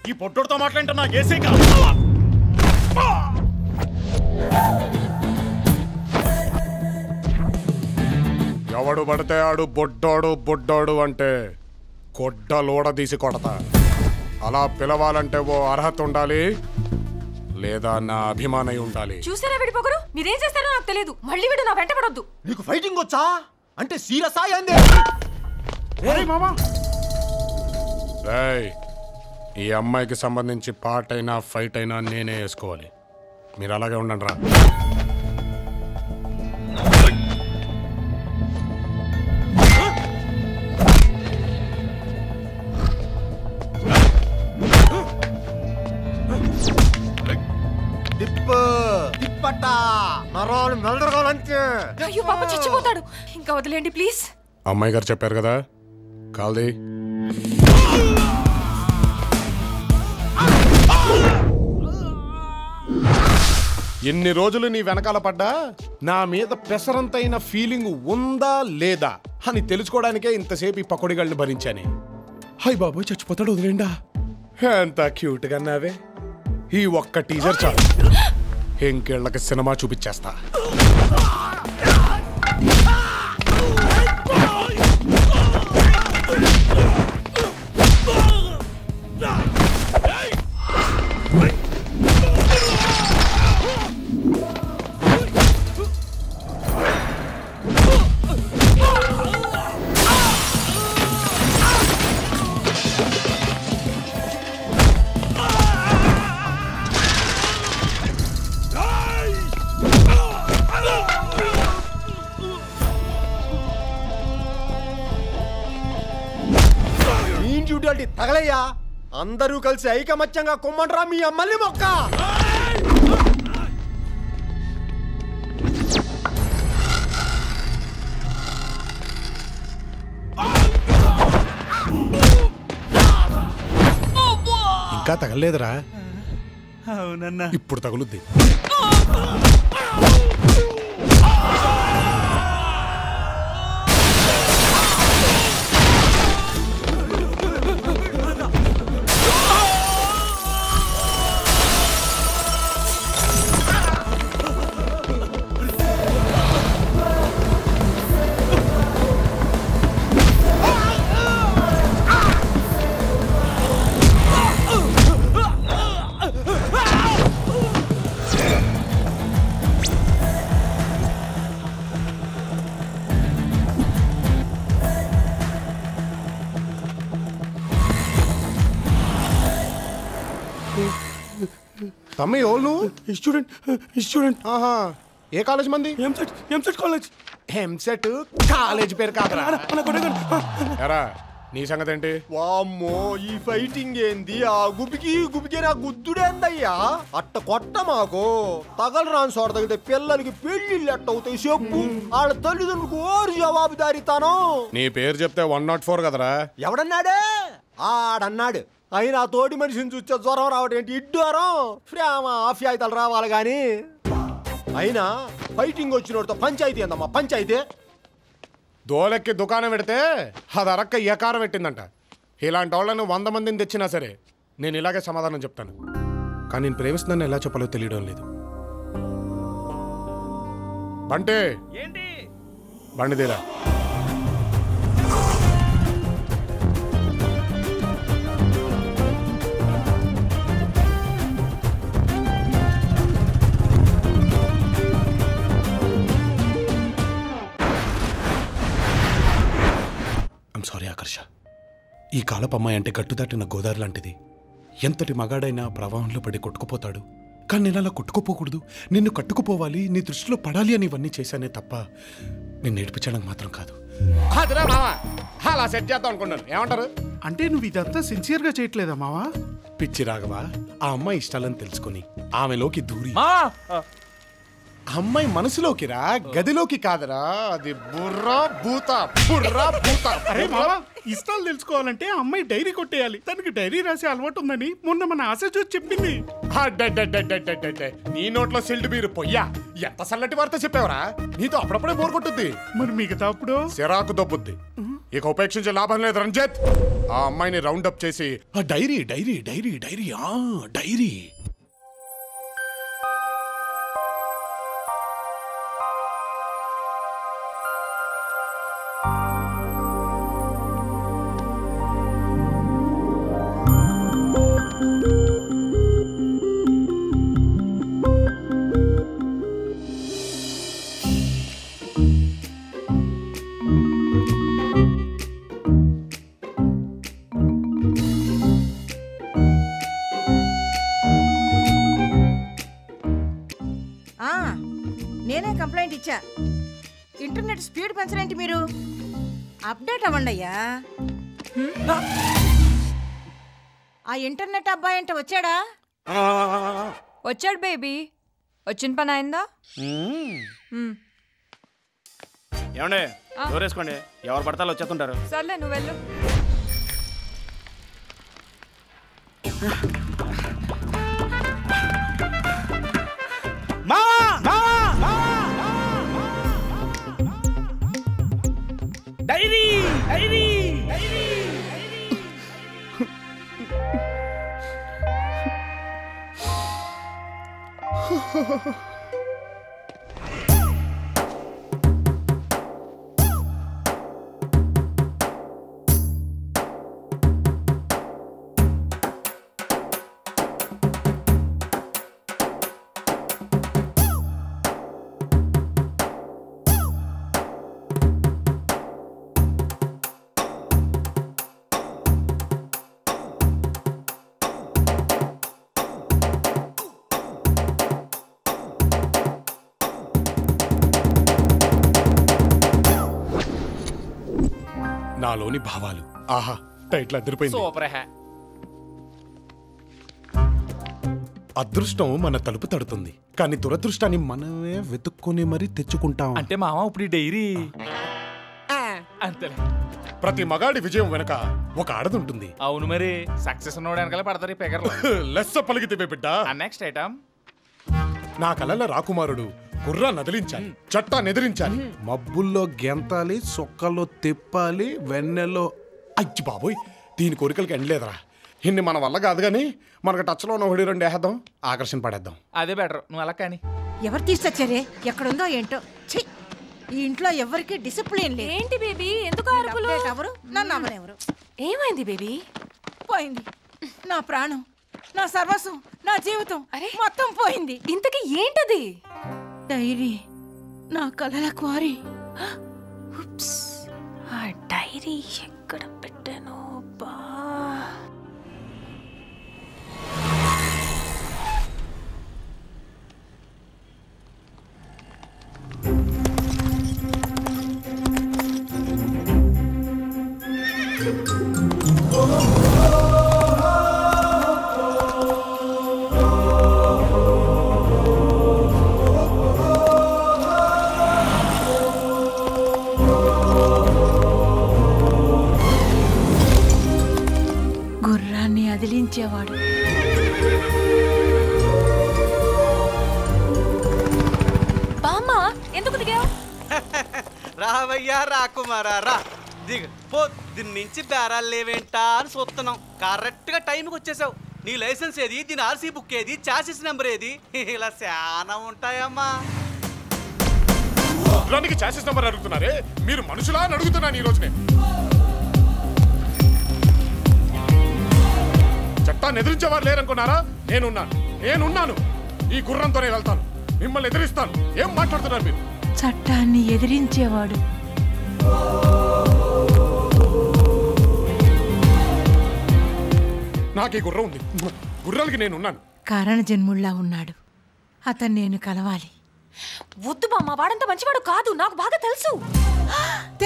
ఈ పొట్టోడితో మాట్లాడుతున్నా ఏసీ ఎవడు పడితే ఆడు బొడ్డోడు బొడ్డోడు అంటే గొడ్డలోడ తీసి కొడతా. అలా పిలవాలంటే ఓ అర్హత ఉండాలి, లేదా నా అభిమానై ఉండాలి. చూసారా విడిపోకరు? మీరేం చేస్తారో నాకు తెలియదు. మళ్ళీ వీడు నా వెంట పడొద్దు. నీకు ఫైటింగ్ వచ్చా అంటే సీరియస్ అయ్యింది. ఈ అమ్మాయికి సంబంధించి పార్ట్ అయినా ఫైట్ అయినా నేనే వేసుకోవాలి. మీరు అలాగే ఉండండి రా. అయ్యో పాప చచ్చిపోతాడు. ఇంకా వదిలేండి ప్లీజ్. అమ్మాయి గారు చెప్పారు కదా, కాల్ది. ఎన్ని రోజులు నీ వెనకాల పడ్డా నా మీద పెసరంతైన ఫీలింగ్ ఉందా లేదా అని తెలుసుకోవడానికే ఇంతసేపు ఈ పకోడిగాళ్ళని భరించానే. హాయ్ బాబోయ్ చచ్చిపోతాడు, వదిలేండా. ఎంత క్యూట్ గా నావే. ఈ ఒక్క టీజర్ చాలు, ఇంకేళ్ళకి సినిమా చూపించేస్తా. తగలయ్యా, అందరూ కలిసి ఐకమత్యంగా కొమ్మండ్రా మీ అమ్మల్ని మొక్క. ఇంకా తగలేదురా? అవునన్నా, ఇప్పుడు తగులుద్ది. తమ్మి ఓళ్ళు స్టూడెంట్. ఆహా, ఏ కాలేజ్ మంది? ఎంసెట్ కాలేజ్. ఎంసెట్ కాలేజ్ పేరు కాదురా. ఎరా నీ సంగతి ఏంటి? వామ్మో, ఈ ఫైటింగ్ ఏంది? ఆ గుబికి నా గుద్దుడేందయ్యా? అట్ట కొట్ట మాకు తగలరాని చోట తగితే పిల్లలకి పెళ్లిళ్ళు ఎట్ట అవుతాయి చెప్పు? వాళ్ళ తల్లిదండ్రులకు ఓరు జవాబుదారితాను. నీ పేరు చెప్తే 104 కదరా. ఎవడన్నాడే? ఆడన్నాడు. అయినా తోటి మనిషిని చూస్తే జ్వరం రావడం ఏంటి? ఇడ్డారం ప్రేమ ఆఫ్యాయితలు రావాలి గాని. అయినా ఫైటింగ్ వచ్చినోడితో పంచాయతీ ఏందమ్మా పంచాయతీ? దోలెక్కి దుకాణం పెడితే అది అరక్క ఎకారం పెట్టిందంట. ఇలాంటి వాళ్ళను 100 మందిని తెచ్చినా సరే నేను ఇలాగే సమాధానం చెప్తాను. కానీ నేను ప్రేమిస్తున్నాను ఎలా చెప్పాలో తెలియడం లేదు. బంటే బండిదేరా. సారీ ఆకర్ష, ఈ కాలపు అమ్మాయి అంటే గట్టుదాటిన గోదావరి లాంటిది. ఎంతటి మగాడైనా ప్రవాహంలో పడి కొట్టుకుపోతాడు. కానీ నేను అలా కొట్టుకుపోకూడదు, నిన్ను కట్టుకుపోవాలి, నీ దృష్టిలో పడాలి అని ఇవన్నీ చేశానే తప్ప నిన్ను ఏడిపించడానికి మాత్రం కాదు. అలా సెట్ చేద్దాం అనుకున్నాను. ఏమంటారు? అంటే నువ్వు ఇదంతా సిన్సియర్గా చేయట్లేదా మావా? పిచ్చి రాఘవా, ఆ అమ్మాయి ఇష్టాలని తెలుసుకుని ఆమెలోకి దూరి అమ్మాయి మనసులోకి రా, గదిలోకి కాదరా. అది బుర్రా భూత. అరే మావా, ఇష్టాలు తెలుసుకోవాలంటే అమ్మాయి డైరీ కొట్టేయాలి. తనకి డైరీ రాసే అలవాటు ఉందని మొన్న మన ఆశ చూసి చెప్పింది. నీ నోట్లో సిల్డ్ బీరు పొయ్యా. ఎంత సల్లటి వార్త చెప్పావరా? నీతో అప్పుడప్పుడే బోర్ కొట్టుద్ది. మరి మిగతా అప్పుడు సిరాకు దొబ్బుద్ది. ఇక ఉపేక్షించే లాభం లేదు రంజిత్. ఆ అమ్మాయిని రౌండ్ అప్ చేసి ఆ diary diary diary diary diary నేనే కంప్లైంట్ ఇచ్చా. ఇంటర్నెట్ స్పీడ్ పెంచలేంటి మీరు? అప్డేట్ అవ్వండి అయ్యా. ఆ ఇంటర్నెట్ అబ్బాయి అంటే వచ్చాడా? వచ్చాడు బేబీ. వచ్చిన పని అయిందా? ఏమండే దూరేసుకోండి, ఎవరు పడతాలో వచ్చేస్తుంటారు. సర్లే నువ్వు వెళ్ళు. డైరీ డైరీ నాలోని భావాలు ఆహా టైట్లు అదిరిపోయింది. సూపర్. అదృష్టం మన తలుపు తడుతుంది, కానీ దురదృష్టాన్ని మనమే వెతుక్కుని మరీ తెచ్చుకుంటాం. అంటే మామ ఇప్పుడు ఈ డైరీ అంతే. ప్రతి మగాడి విజయం వెనక ఒక ఆడదుంటుంది. అవును మరి, సక్సెస్ ఉన్నోడు వెనకాల పడతారు ఈ పెగర్లు. లెస్స పలికితే బిడ్డ. నెక్స్ట్ ఐటమ్, నా కలల రాకుమారుడు కుర్రా నదిలించాలి, చట్టా నెదిరించాలి, మబ్బుల్లో గెంతాలి, సొక్కల్లో తిప్పాలి, వెన్నెల్లో. అయ్యి బాబోయ్, దీని కోరికలకి ఎండలేదురా. ఇన్ని మన వల్ల కాదు కానీ మనకు టచ్లో ఉన్న ఒకటి రెండు వేద్దాం, ఆకర్షణ పడేద్దాం. అదే బెటర్. నువ్వు అలా కానీ. ఎవరు తీసుకొచ్చారే? ఎక్కడుందో ఏంటో. ఛీ, ఈ ఇంట్లో ఎవరికి డిసిప్లిన్ లేదు. ఏంటి బేబీ, ఎందుకు అరుపులు? ఎవరు నన్ను అమ్మనెవరు? ఏమైంది బేబీ? పోయింది నా ప్రాణం, నా సర్వస్వం, నా జీవితం మొత్తం పోయింది. ఇంతకీ ఏంటది? డైరీ, నా కలల క్వారీ. ఆ డైరీ ఎక్కడ పెట్టాను? బా, గుర్రాన్ని అదిలించేవాడు. బామ్మా ఎందుకు దిగావు? రావయ్యా రాకుమారా రా, దిగు. పొద్దున్నుంచి బేరాలు లేవేంటా అని చూస్తున్నాం. కరెక్ట్గా టైంకి వచ్చేసావు. నీ లైసెన్స్ ఏది, దీని ఆర్సీ బుక్ ఏది, చాసిస్ నెంబర్ ఏది, ఇలా చాలా ఉంటాయమ్మా. గుర్రానికి చాసిస్ నెంబర్ అడుగుతున్నారే, మీరు మనుషులా అని అడుగుతున్నాను ఈ రోజునే. చట్టాన్ని ఎదిరించేవారు లేరనుకున్నారా? నేనున్నాను. ఈ గుర్రంతోనే వెళ్తాను, మిమ్మల్ని ఎదిరిస్తాను. ఏం మాట్లాడుతున్నారు మీరు? చట్టాన్ని ఎదిరించేవాడు. నాకు ఈ గుర్రం ఉంది, గుర్రాలకి నేనున్నాను. కారణ జన్ముళ్ళా ఉన్నాడు. అతను నేను కలవాలి. వద్దు బామ్మ, వాడంత మంచివాడు కాదు, నాకు బాగా తెలుసు.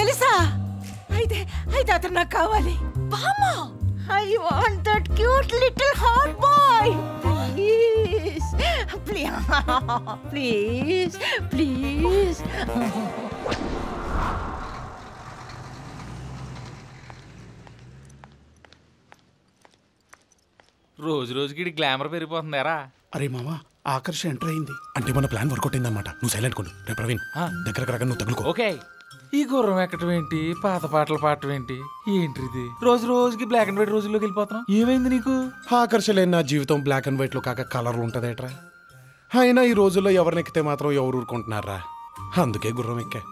తెలుసా? అయితే అతను నాకు కావాలి. బామ్మ, I want that cute little hot boy. Please, please, please. రోజు రోజుకి గ్లామర్ పెరిగిపోతుందారా. అరే మామా, ఆకర్షణ ఎంటర్ అయింది. అంటే మన ప్లాన్ వర్కౌట్ అయిందన్నమాట. నువ్వు సైలెంట్ కొండు. రే ప్రవీణ్, దగ్గరకు రాగా నువ్వు తగులుకో. ఓకే. ఈ గుర్రం ఎక్కడం ఏంటి, పాత పాటలు పాడటం ఏంటి, ఏంటిది? రోజు రోజుకి బ్లాక్ అండ్ వైట్ రోజుల్లోకి వెళ్ళిపోతున్నాం. ఏమైంది నీకు? ఆకర్షలేని నా జీవితం బ్లాక్ అండ్ వైట్ లో కాక కలర్లు ఉంటదేట్రా. అయినా ఈ రోజుల్లో ఎవరిని ఎక్కితే మాత్రం ఎవరు ఊరుకుంటున్నారా? అందుకే గుర్రం ఎక్కా.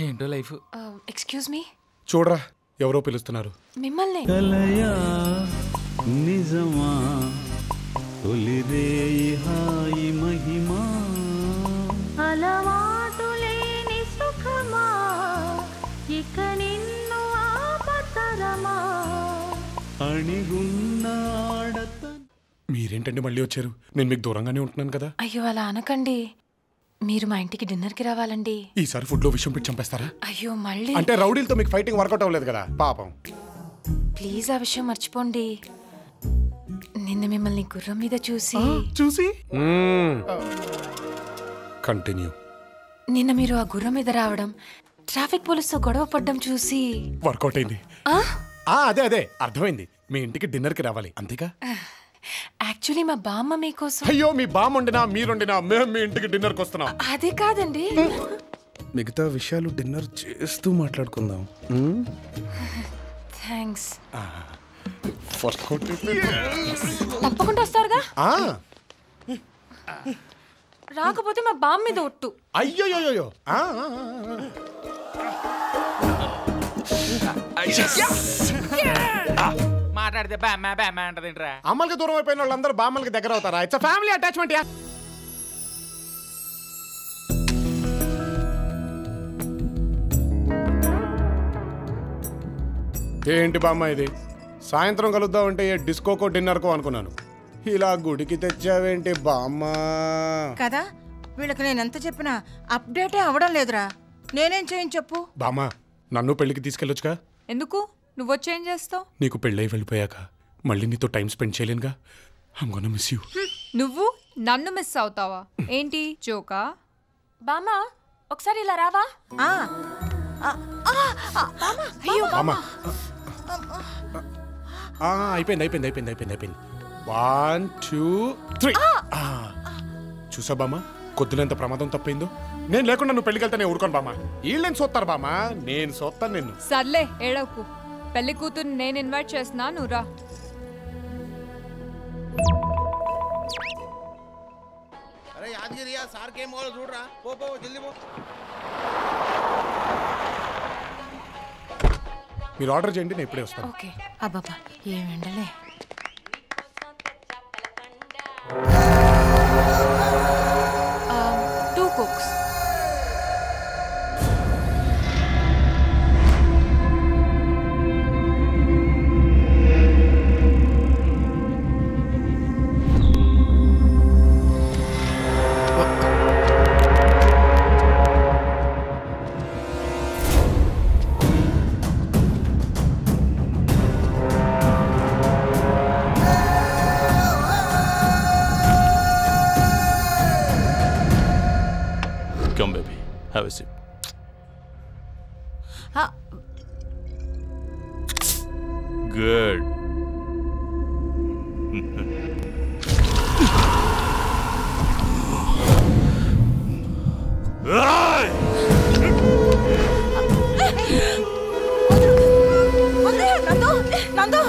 ఏంటో లైఫ్. Excuse me. చూడరా ఎవరో పిలుస్తున్నారు. మిమ్మల్ని. కలయా నిజమా తొలిరేయి హాయి మహిమా అలవాటు లేని సుఖమా ఇక నిన్ను ఆపతరమా అణిగున్న ఆడత. మీరేంటండి మళ్ళీ వచ్చారు? నేను మీకు దూరంగానే ఉంటున్నాను కదా. అయ్యో అలా అనకండి. మీరు మా ఇంటికి డిన్నర్కి రావాలండి. ఈసారి ఫుడ్ లో విషయం పెట్టి చంపేస్తారా? అయ్యో మళ్ళీ. అంటే రౌడీలతో మీకు ఫైటింగ్ వర్కౌట్ అవ్వలేదు కదా పాపం. ప్లీజ్ ఆ విషయం మర్చిపోండి. నిన్న మిమ్మల్ని గుర్రం మీద చూసి కంటిన్యూ. నిన్న మీరు ఆ గుర్రం మీద రావడం, ట్రాఫిక్ పోలీసుతో గొడవ పడ్డం చూసి వర్కౌట్ అయింది. అదే అర్థమైంది. మీ ఇంటికి డిన్నర్ కి రావాలి అంతేగా? యాక్చువల్లీ మా బామ్మ మీకోసం. అయ్యో మీ బామ్మ వండినా మీరుండినా మేము మీ ఇంటికి డిన్నర్ కి వస్తున్నాం. అదే కాదండి, మిగతా విషయాలు డిన్నర్ చేస్తూ మాట్లాడుకుందాం. థ్యాంక్స్. వర్కౌట్ తప్పకుండా వస్తారుగా? రాకపోతే మా బామ్మ మీద ఒట్టు. అయ్యోయ్యో మాట్లాడితే బ్యామ్మ బ్యామ్మ అంటదేంట్రా? అమ్మలకి దూరం అయిపోయిన వాళ్ళందరూ బామ్మలకి దగ్గర అవుతారా? It's family attachment yeah. ఏంటి బామ్మ ఇది? సాయంత్రం కలుద్దామంటే ఏ డిస్కోకో డిన్నర్కో అనుకున్నాను. ఇలా గుడికి తెచ్చావేంటి బామ్మ? కదా వీళ్ళకి నేను ఎంత చెప్పినా అప్డేటే అవడం లేదురా. నేనేం చేయను చెప్పు. బామ్మ నన్ను పెళ్లికి తీసుకెళ్ళొచ్చుగా. ఎందుకు? నువ్వొచ్చేం చేస్తావు? నీకు పెళ్ళై వెళ్ళిపోయాక మళ్ళీ నీతో టైం స్పెండ్ చేయలేనుగా. I'm gonna miss you. నువ్వు నన్ను మిస్ అవుతావా ఏంటి? జోకా? బామ్మ ఒకసారి ఇలా రావా? బామ్మ అయిపోయింది. 1 2 3. చూసా బామ్మ కొద్దులెంత ప్రమాదం తప్పిందో. నేను లేకుండా నువ్వు పెళ్లికి వెళ్తే నేను ఊరుకోను బామ్మ. వీళ్ళని చూస్తారు బామ్మ, నేను చూస్తాను నిన్ను. సర్లే ఏడవకు. పెళ్లి కూతురు నేను ఇన్వైట్ చేస్తున్నా, నువ్వు రా. మీరు ఆర్డర్ చేయండి, నేను ఇప్పుడే వస్తాను. ఓకే. అబ్బాబా ఏం ఎండలే. Two cooks. Come baby, have a sip. Good. నందు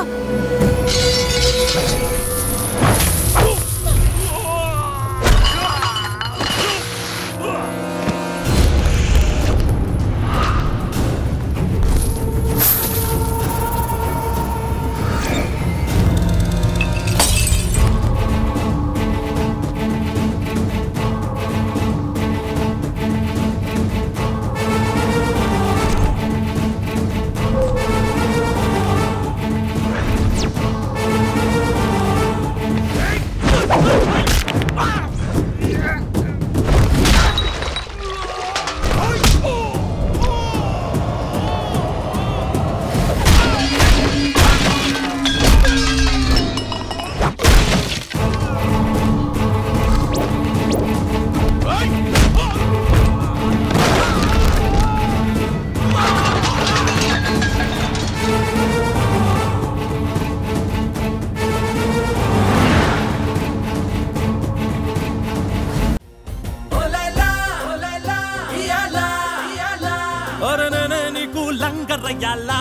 ఇరగదయ్యాలా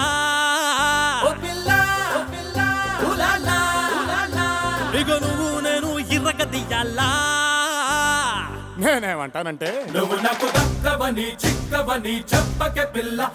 ఇక నువ్వు నేను ఇరగదయ్యాలా నేనేమంటానంటే నువ్వు నాకు దక్కవని చిక్కవని చెప్పకే పిల్ల